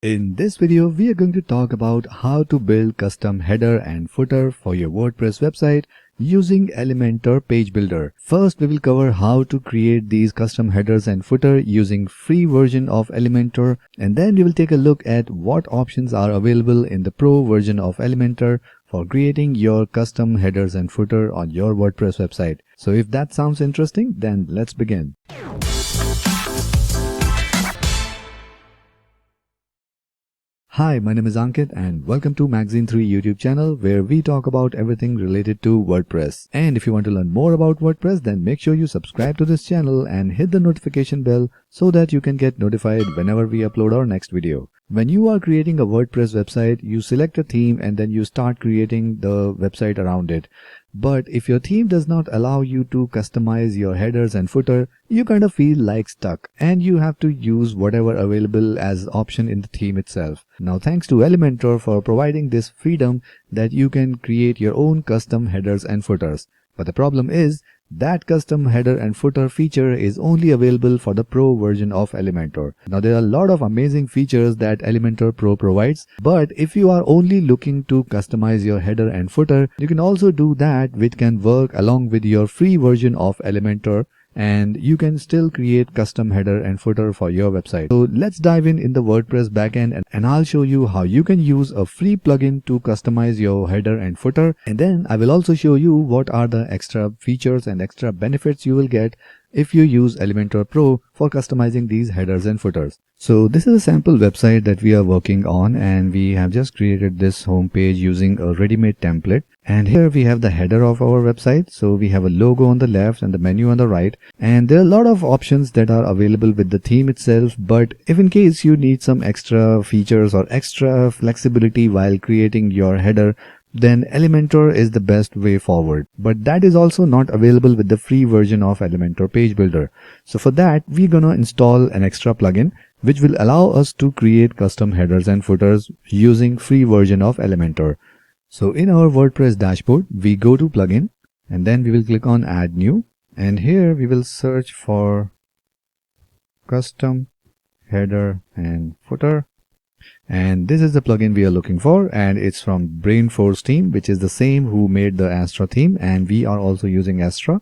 In this video, we are going to talk about how to build custom header and footer for your WordPress website using Elementor Page Builder. First, we will cover how to create these custom headers and footer using free version of Elementor, and then we will take a look at what options are available in the pro version of Elementor for creating your custom headers and footer on your WordPress website. So if that sounds interesting, then let's begin. Hi, my name is Ankit and welcome to Magazine 3 YouTube channel where we talk about everything related to WordPress. And if you want to learn more about WordPress, then make sure you subscribe to this channel and hit the notification bell so that you can get notified whenever we upload our next video. When you are creating a WordPress website, you select a theme and then you start creating the website around it. But if your theme does not allow you to customize your headers and footer, you kind of feel like stuck and you have to use whatever available as option in the theme itself. Now, thanks to Elementor for providing this freedom that you can create your own custom headers and footers. But the problem is that custom header and footer feature is only available for the Pro version of Elementor. Now, there are a lot of amazing features that Elementor Pro provides, but if you are only looking to customize your header and footer, you can also do that, which can work along with your free version of Elementor, and you can still create custom header and footer for your website. So let's dive in the WordPress backend and I'll show you how you can use a free plugin to customize your header and footer, and then I will also show you what are the extra features and extra benefits you will get if you use Elementor Pro for customizing these headers and footers. So this is a sample website that we are working on, and we have just created this home page using a ready-made template. And here we have the header of our website. So we have a logo on the left and the menu on the right, and there are a lot of options that are available with the theme itself. But if in case you need some extra features or extra flexibility while creating your header, then Elementor is the best way forward. But that is also not available with the free version of Elementor Page Builder. So for that, we're gonna install an extra plugin which will allow us to create custom headers and footers using free version of Elementor. So in our WordPress dashboard, we go to plugin and then we will click on add new, and here we will search for custom header and footer. And this is the plugin we are looking for, and it's from Brainforce team, which is the same who made the Astra theme, and we are also using Astra.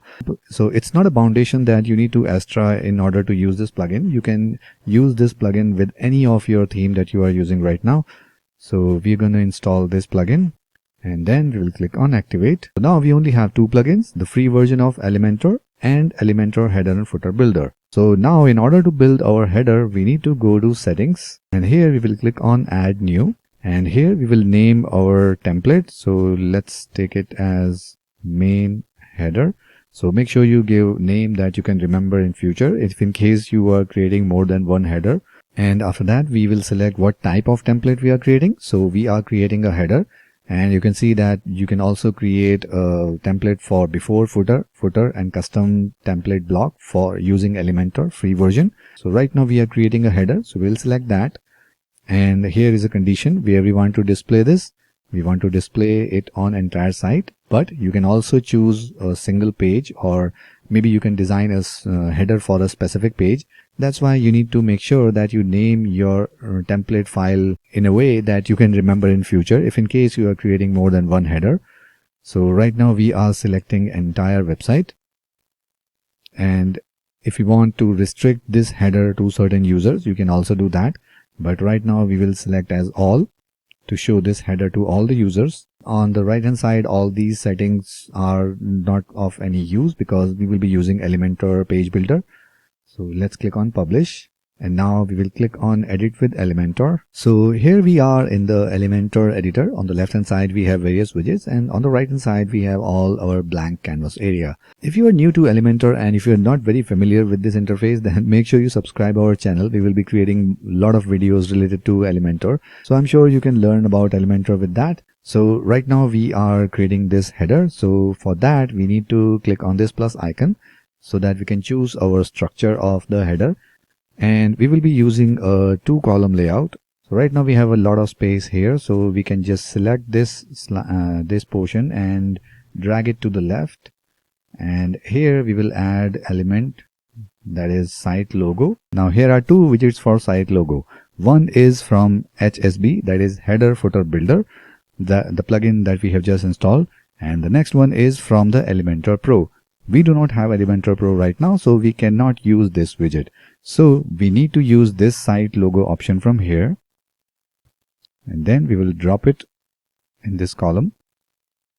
So it's not a foundation that you need to Astra in order to use this plugin. You can use this plugin with any of your theme that you are using right now. So we're going to install this plugin and then we will click on activate. So now we only have two plugins, the free version of Elementor and Elementor Header and Footer Builder. So now in order to build our header, we need to go to settings, and here we will click on add new, and here we will name our template. So let's take it as main header. So make sure you give name that you can remember in future if in case you are creating more than one header. And after that, we will select what type of template we are creating. So we are creating a header. And you can see that you can also create a template for before footer and custom template block for using Elementor free version. So right now we are creating a header. So we'll select that. And here is a condition where we want to display this. We want to display it on entire site, but you can also choose a single page, or maybe you can design a header for a specific page. That's why you need to make sure that you name your template file in a way that you can remember in future if in case you are creating more than one header. So right now we are selecting entire website, and if you want to restrict this header to certain users, you can also do that. But right now we will select as all to show this header to all the users. On the right hand side, all these settings are not of any use because we will be using Elementor Page Builder. So let's click on publish, and now we will click on edit with Elementor. So here we are in the Elementor editor. On the left hand side we have various widgets, and on the right hand side we have all our blank canvas area. If you are new to Elementor and if you are not very familiar with this interface, then make sure you subscribe our channel. We will be creating a lot of videos related to Elementor, so I'm sure you can learn about Elementor with that. So right now we are creating this header. So for that we need to click on this plus icon so that we can choose our structure of the header, and we will be using a 2-column layout. So right now we have a lot of space here, so we can just select this portion and drag it to the left, and here we will add element, that is site logo. Now here are two widgets for site logo. One is from HSB, that is Header Footer Builder, the plugin that we have just installed, and the next one is from the Elementor Pro. We do not have Elementor Pro right now, so we cannot use this widget. So we need to use this site logo option from here, and then we will drop it in this column.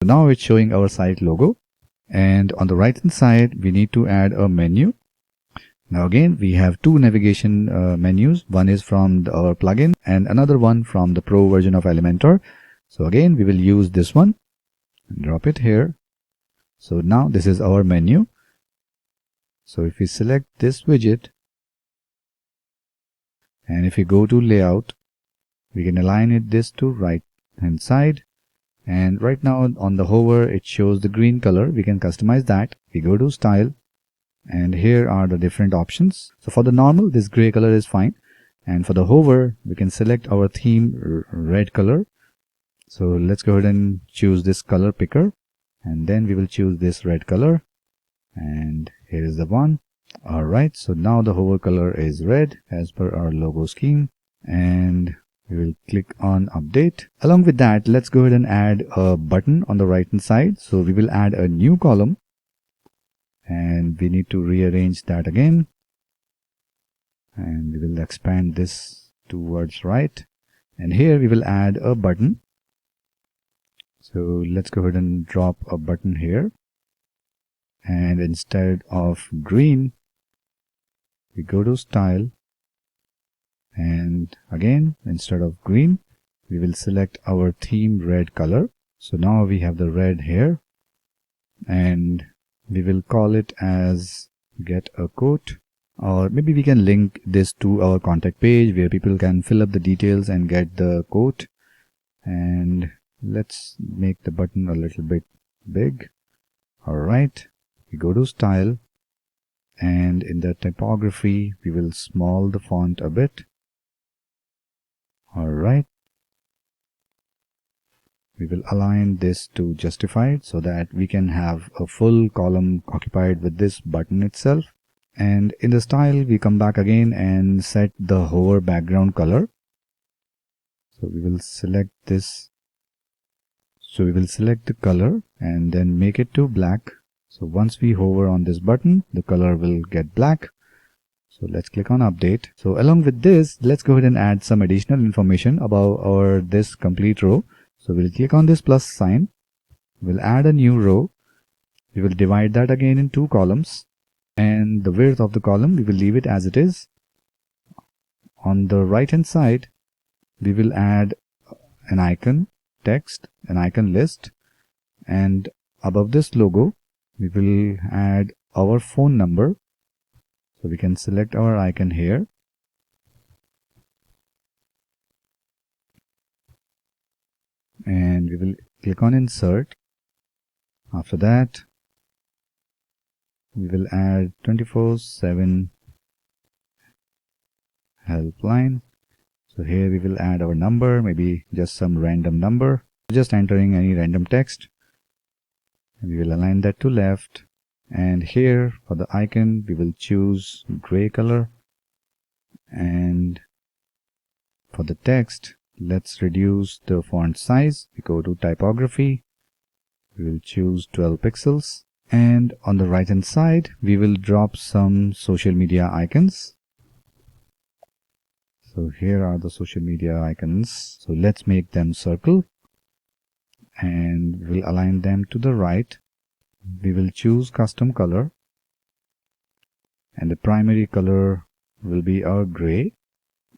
So now it's showing our site logo, and on the right hand side we need to add a menu. Now again we have two navigation menus. One is from our plugin and another one from the Pro version of Elementor. So again we will use this one and drop it here. So now this is our menu. So if we select this widget and if we go to layout, we can align it this to right hand side, and right now on the hover it shows the green color. We can customize that. We go to style, and here are the different options. So for the normal, this gray color is fine, and for the hover we can select our theme red color. So let's go ahead and choose this color picker, and then we will choose this red color, and here is the one. Alright, so now the hover color is red as per our logo scheme, and we will click on update. Along with that, let's go ahead and add a button on the right hand side. So we will add a new column, and we need to rearrange that again, and we will expand this towards right, and here we will add a button. So let's go ahead and drop a button here, and instead of green we go to style, and again instead of green we will select our theme red color. So now we have the red here, and we will call it as get a quote, or maybe we can link this to our contact page where people can fill up the details and get the quote. And let's make the button a little bit big. Alright, we go to style, and in the typography we will small the font a bit. Alright, we will align this to justified so that we can have a full column occupied with this button itself. And in the style we come back again and set the hover background color. So we will select this. So we will select the color and then make it to black. So once we hover on this button, the color will get black. So let's click on update. So along with this, let's go ahead and add some additional information about this complete row. So we'll click on this plus sign. We'll add a new row. We will divide that again in two columns, and the width of the column we will leave it as it is. On the right hand side, we will add an icon text, an icon list, and above this logo we will add our phone number. So we can select our icon here, and we will click on insert. After that we will add 24/7 helpline. So here we will add our number, maybe just some random number, just entering any random text, and we will align that to left. And here for the icon we will choose gray color, and for the text let's reduce the font size. We go to typography, we will choose 12 pixels, and on the right hand side we will drop some social media icons. So here are the social media icons. So let's make them circle, and we'll align them to the right. We will choose custom color, and the primary color will be our gray,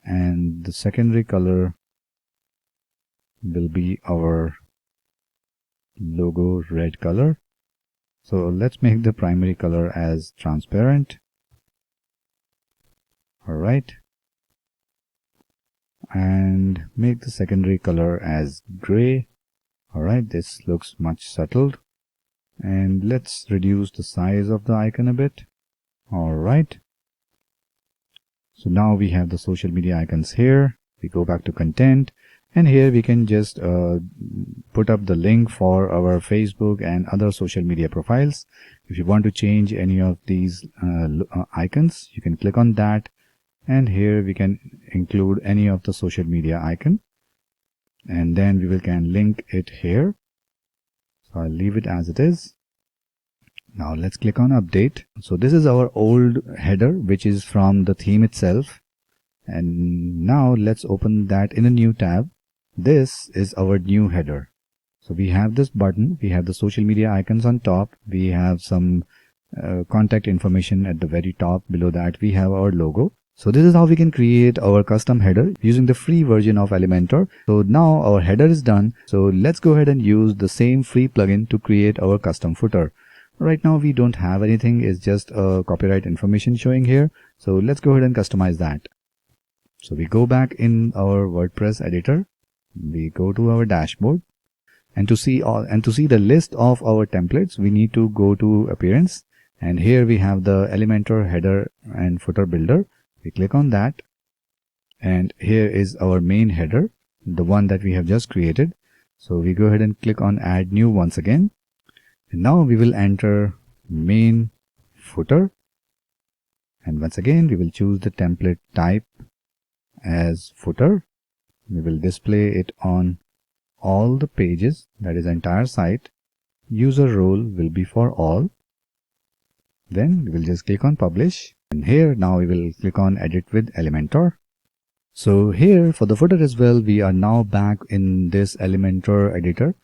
and the secondary color will be our logo red color. So let's make the primary color as transparent. Alright, and make the secondary color as gray. Alright, this looks much settled, and let's reduce the size of the icon a bit. Alright, so now we have the social media icons here. We go back to content, and here we can just put up the link for our Facebook and other social media profiles. If you want to change any of these icons, you can click on that and here we can include any of the social media icon, and then we can link it here. So I'll leave it as it is. Now let's click on update. So this is our old header, which is from the theme itself. And now let's open that in a new tab. This is our new header. So we have this button, we have the social media icons on top, we have some contact information at the very top. Below that we have our logo. So this is how we can create our custom header using the free version of Elementor. So now our header is done. So let's go ahead and use the same free plugin to create our custom footer. Right now we don't have anything, it's just a copyright information showing here. So let's go ahead and customize that. So we go back in our WordPress editor, we go to our dashboard, and to see the list of our templates, we need to go to appearance, and here we have the Elementor header and footer builder. We click on that, and here is our main header, the one that we have just created. So we go ahead and click on add new once again, and now we will enter main footer, and once again we will choose the template type as footer. We will display it on all the pages, that is entire site. User role will be for all. Then we will just click on publish, and here now we will click on edit with Elementor. So here for the footer as well, we are now back in this Elementor editor.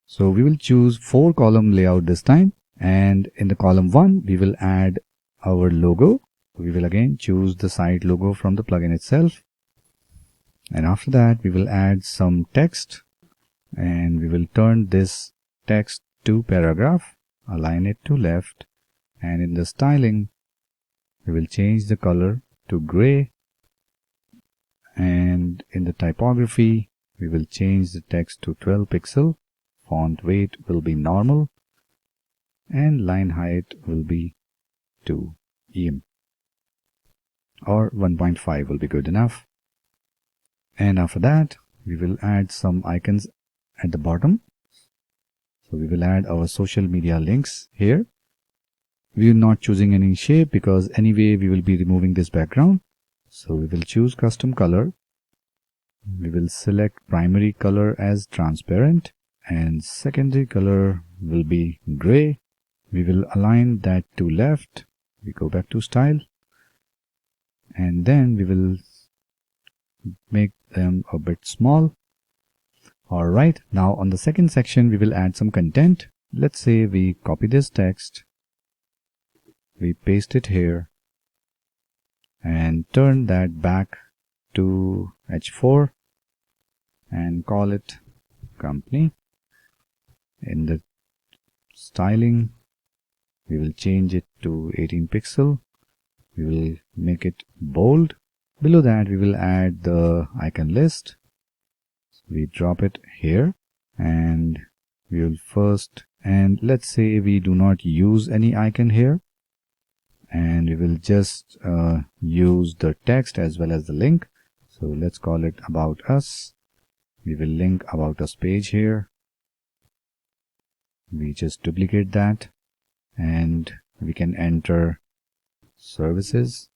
So we will choose 4-column layout this time, and in the column 1 we will add our logo. We will again choose the site logo from the plugin itself, and after that we will add some text, and we will turn this text to paragraph, align it to left, and in the styling we will change the color to gray, and in the typography we will change the text to 12 pixel, font weight will be normal, and line height will be 2 em, or 1.5 will be good enough. And after that we will add some icons at the bottom. So we will add our social media links here. We are not choosing any shape because anyway we will be removing this background. So we will choose custom color. We will select primary color as transparent, and secondary color will be gray. We will align that to left. We go back to style, and then we will make them a bit small. Alright, now on the second section we will add some content. Let's say we copy this text, we paste it here, and turn that back to H4 and call it company. In the styling we will change it to 18 pixel. We will make it bold. Below that we will add the icon list. So we drop it here, and we will first, and let's say we do not use any icon here, and we will just use the text as well as the link. So let's call it about us. We will link about us page here. We just duplicate that, and we can enter services.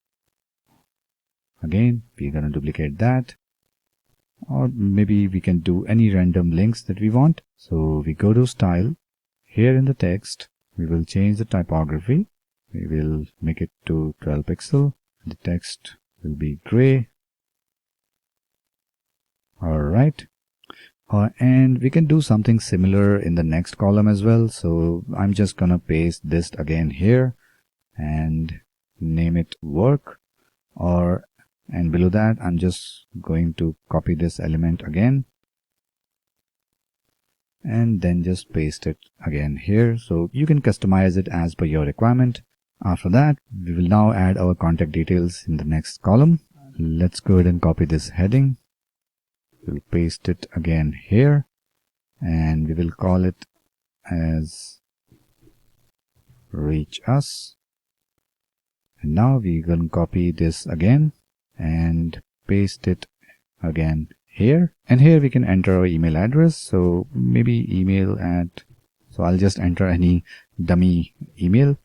Again we're going to duplicate that, or maybe we can do any random links that we want. So we go to style. Here in the text we will change the typography. We will make it to 12 pixel. The text will be gray. Alright, and we can do something similar in the next column as well. So I'm just gonna paste this again here and name it work, and below that I'm just going to copy this element again and then just paste it again here. So you can customize it as per your requirement. After that we will now add our contact details in the next column. Let's go ahead and copy this heading. We'll paste it again here, and we will call it as reach us. And now we can copy this again and paste it again here, and here we can enter our email address. So maybe so I'll just enter any dummy email,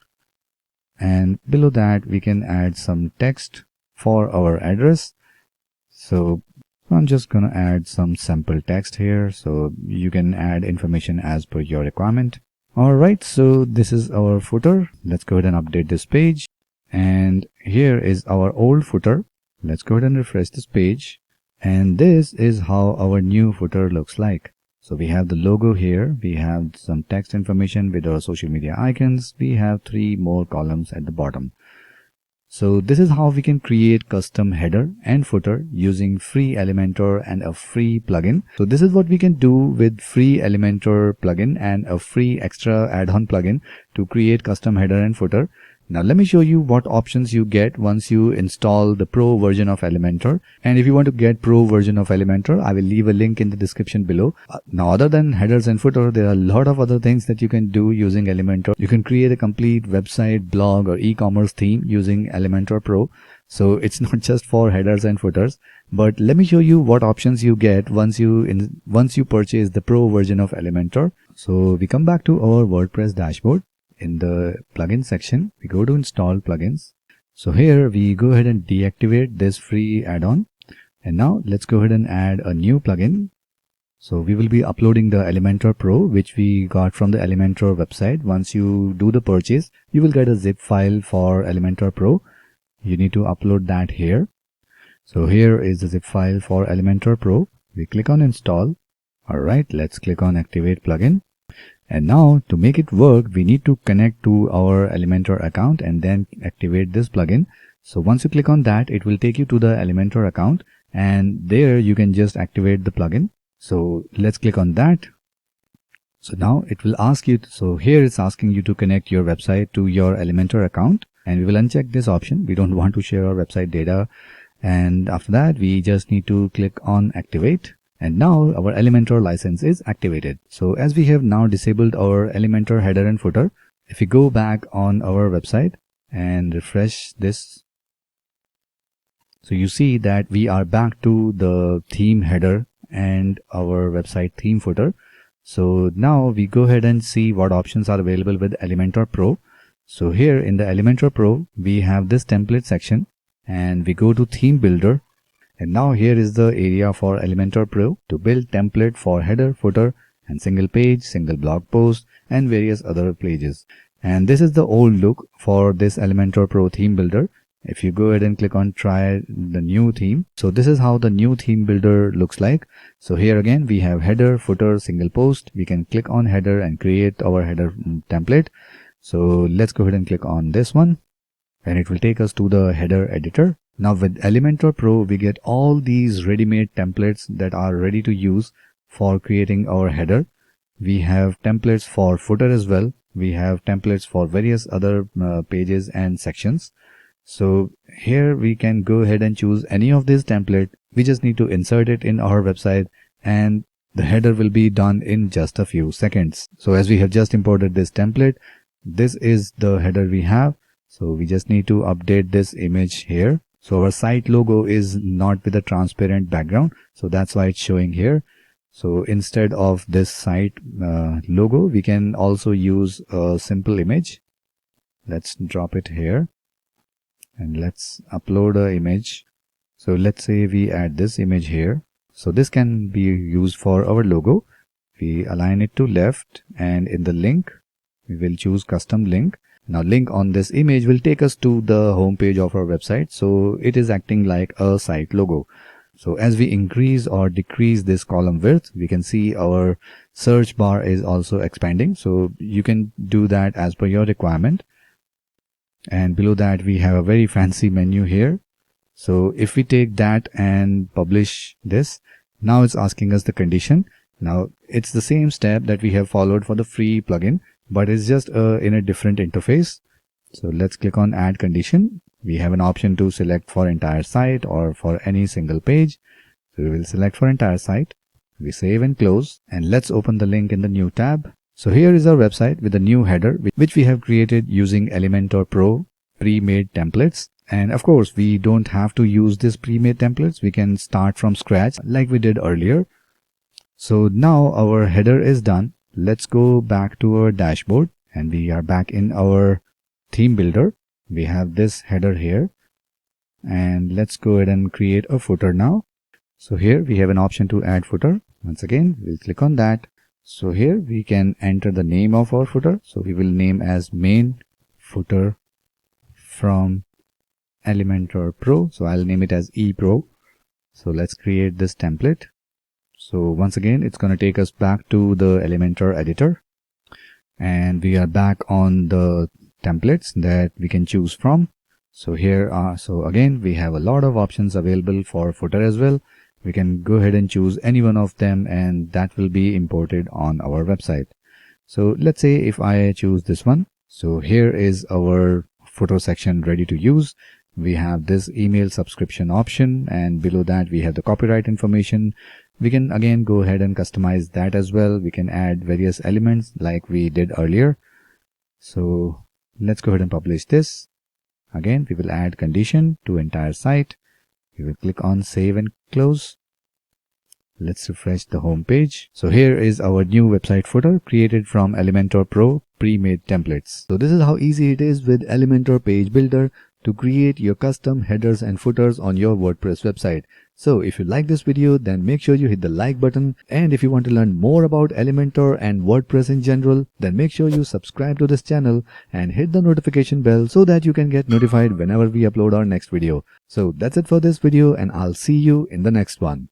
and below that we can add some text. for our address. So I'm just gonna add some sample text here, so you can add information as per your requirement. Alright, so this is our footer. Let's go ahead and update this page. And here is our old footer. Let's go ahead and refresh this page. And this is how our new footer looks like. So we have the logo here, we have some text information with our social media icons, we have 3 more columns at the bottom. So this is how we can create custom header and footer using free Elementor and a free plugin. So this is what we can do with free Elementor plugin and a free extra add-on plugin to create custom header and footer. Now let me show you what options you get once you install the Pro version of Elementor. And if you want to get Pro version of Elementor, I will leave a link in the description below. Now other than headers and footer, there are a lot of other things that you can do using Elementor. You can create a complete website, blog or e-commerce theme using Elementor Pro. So it's not just for headers and footers, but let me show you what options you get once you purchase the Pro version of Elementor. So we come back to our WordPress dashboard. In the plugin section, we go to install plugins. So here we go ahead and deactivate this free add-on. And now let's go ahead and add a new plugin. So we will be uploading the Elementor Pro, which we got from the Elementor website. Once you do the purchase, you will get a zip file for Elementor Pro. You need to upload that here. So here is the zip file for Elementor Pro. We click on install. Alright, let's click on activate plugin. And now to make it work, we need to connect to our Elementor account and then activate this plugin. So once you click on that, it will take you to the Elementor account and there you can just activate the plugin. So let's click on that. So now it will ask you, so here it's asking you to connect your website to your Elementor account, and we will uncheck this option. We don't want to share our website data. And after that, we just need to click on activate. And now our Elementor license is activated. So as we have now disabled our Elementor header and footer, if we go back on our website and refresh this, so you see that we are back to the theme header and our website theme footer. So now we go ahead and see what options are available with Elementor Pro. So here in the Elementor Pro, we have this template section and we go to theme builder. And now here is the area for Elementor Pro to build template for header, footer and single page, single blog post and various other pages. And this is the old look for this Elementor Pro theme builder. If you go ahead and click on try the new theme. So this is how the new theme builder looks like. So here again we have header, footer, single post. We can click on header and create our header template. So let's go ahead and click on this one and it will take us to the header editor. Now with Elementor Pro, we get all these ready-made templates that are ready to use for creating our header. We have templates for footer as well. We have templates for various other pages and sections. So here we can go ahead and choose any of these template. We just need to insert it in our website and the header will be done in just a few seconds. So as we have just imported this template, this is the header we have. So we just need to update this image here. So our site logo is not with a transparent background. So that's why it's showing here. So instead of this site logo, we can also use a simple image. Let's drop it here and let's upload an image. So let's say we add this image here. So this can be used for our logo. We align it to left and in the link, we will choose custom link. Now link on this image will take us to the home page of our website. So it is acting like a site logo. So as we increase or decrease this column width, we can see our search bar is also expanding. So you can do that as per your requirement. And below that we have a very fancy menu here. So if we take that and publish this, now it's asking us the condition. Now it's the same step that we have followed for the free plugin, but it's just in a different interface. So let's click on add condition. We have an option to select for entire site or for any single page. So we will select for entire site. We save and close and let's open the link in the new tab. So here is our website with a new header which we have created using Elementor Pro pre-made templates. And of course we don't have to use this pre-made templates. We can start from scratch like we did earlier. So now our header is done. Let's go back to our dashboard and we are back in our theme builder. We have this header here. And let's go ahead and create a footer now. So here we have an option to add footer. Once again, we'll click on that. So here we can enter the name of our footer. So we will name as main footer from Elementor Pro. So I'll name it as ePro. So let's create this template. So once again, it's going to take us back to the Elementor editor. And we are back on the templates that we can choose from. So here so again, we have a lot of options available for footer as well. We can go ahead and choose any one of them, and that will be imported on our website. So let's say if I choose this one. So here is our footer section ready to use. We have this email subscription option, and below that we have the copyright information. We can again go ahead and customize that as well. We can add various elements like we did earlier. So let's go ahead and publish this. Again, we will add condition to entire site. We will click on save and close. Let's refresh the home page. So here is our new website footer created from Elementor Pro pre-made templates. So this is how easy it is with Elementor Page Builder to create your custom headers and footers on your WordPress website. So if you like this video, then make sure you hit the like button. And if you want to learn more about Elementor and WordPress in general, then make sure you subscribe to this channel and hit the notification bell so that you can get notified whenever we upload our next video. So that's it for this video, and I'll see you in the next one.